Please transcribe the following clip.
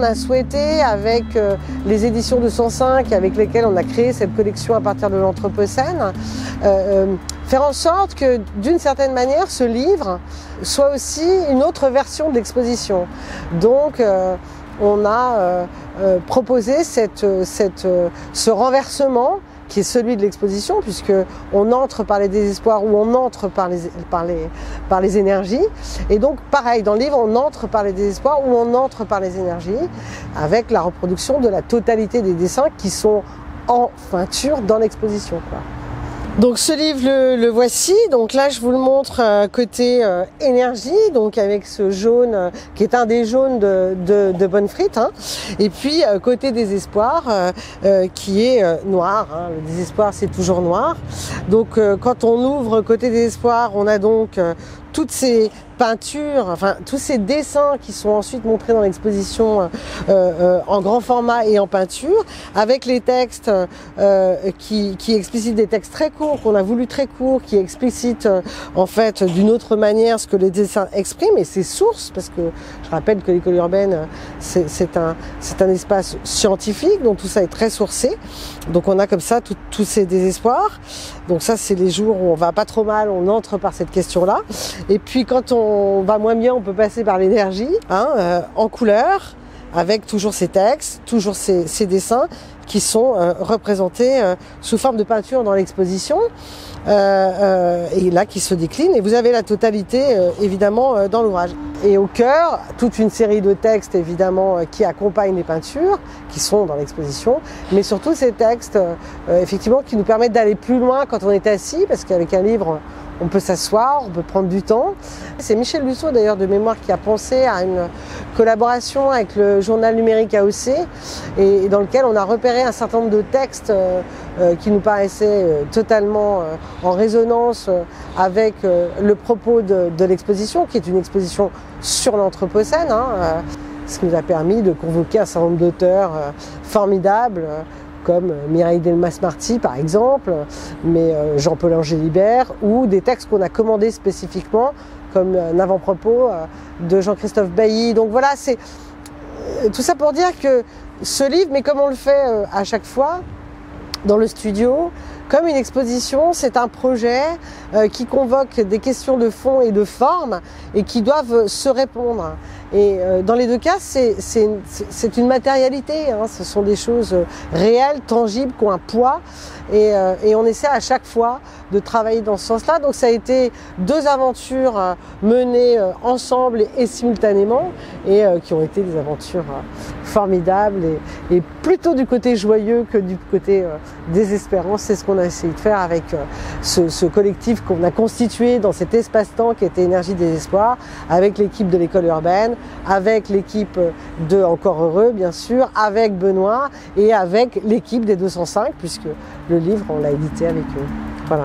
on a souhaité, avec les éditions 205 avec lesquelles on a créé cette collection à partir de l'Anthropocène, faire en sorte que, d'une certaine manière, ce livre soit aussi une autre version de l'exposition. Donc, on a proposé ce renversement qui est celui de l'exposition, puisque on entre par les désespoirs ou on entre par les énergies. Et donc, pareil, dans le livre, on entre par les désespoirs ou on entre par les énergies, avec la reproduction de la totalité des dessins qui sont en peinture dans l'exposition, quoi. Donc ce livre, le voici. Donc là, je vous le montre côté énergie, donc avec ce jaune qui est un des jaunes de Bonne-Frite, hein. Et puis côté désespoir, qui est noir, hein. Le désespoir, c'est toujours noir. Donc quand on ouvre côté désespoir, on a donc toutes ces peintures, enfin tous ces dessins qui sont ensuite montrés dans l'exposition en grand format et en peinture, avec les textes qui explicitent des textes très courts, qu'on a voulu très courts, qui explicitent en fait d'une autre manière ce que les dessins expriment et ses sources, parce que je rappelle que l'école urbaine c'est un espace scientifique, donc tout ça est très sourcé. Donc on a comme ça tous ces désespoirs. Donc ça, c'est les jours où on va pas trop mal, on entre par cette question-là. Et puis quand on va moins bien, on peut passer par l'énergie, hein, en couleur, avec toujours ces textes, toujours ces dessins qui sont représentés sous forme de peinture dans l'exposition. Et là qui se décline, et vous avez la totalité évidemment dans l'ouvrage. Et au cœur, toute une série de textes évidemment qui accompagnent les peintures, qui sont dans l'exposition, mais surtout ces textes effectivement qui nous permettent d'aller plus loin quand on est assis, parce qu'avec un livre, on peut s'asseoir, on peut prendre du temps. C'est Michel Lussaud d'ailleurs de mémoire qui a pensé à une collaboration avec le journal numérique AOC et dans lequel on a repéré un certain nombre de textes qui nous paraissaient totalement en résonance avec le propos de l'exposition, qui est une exposition sur l'Anthropocène, hein, ce qui nous a permis de convoquer un certain nombre d'auteurs formidables, comme Mireille Delmas-Marty par exemple, mais Jean-Paul Angélibert, ou des textes qu'on a commandés spécifiquement, comme un avant-propos de Jean-Christophe Bailly. Donc voilà, c'est tout ça pour dire que ce livre, mais comme on le fait à chaque fois dans le studio, comme une exposition, c'est un projet qui convoque des questions de fond et de forme et qui doivent se répondre. Et dans les deux cas, c'est une matérialité, hein. Ce sont des choses réelles, tangibles, qui ont un poids. Et on essaie à chaque fois de travailler dans ce sens-là. Donc ça a été deux aventures menées ensemble et simultanément, et qui ont été des aventures formidables et plutôt du côté joyeux que du côté désespérant. C'est ce qu'on a essayé de faire avec ce collectif qu'on a constitué dans cet espace-temps qui était Énergie Désespoir, avec l'équipe de l'école urbaine, avec l'équipe de Encore Heureux bien sûr, avec Benoît et avec l'équipe des 205, puisque le livre on l'a édité avec eux. Voilà.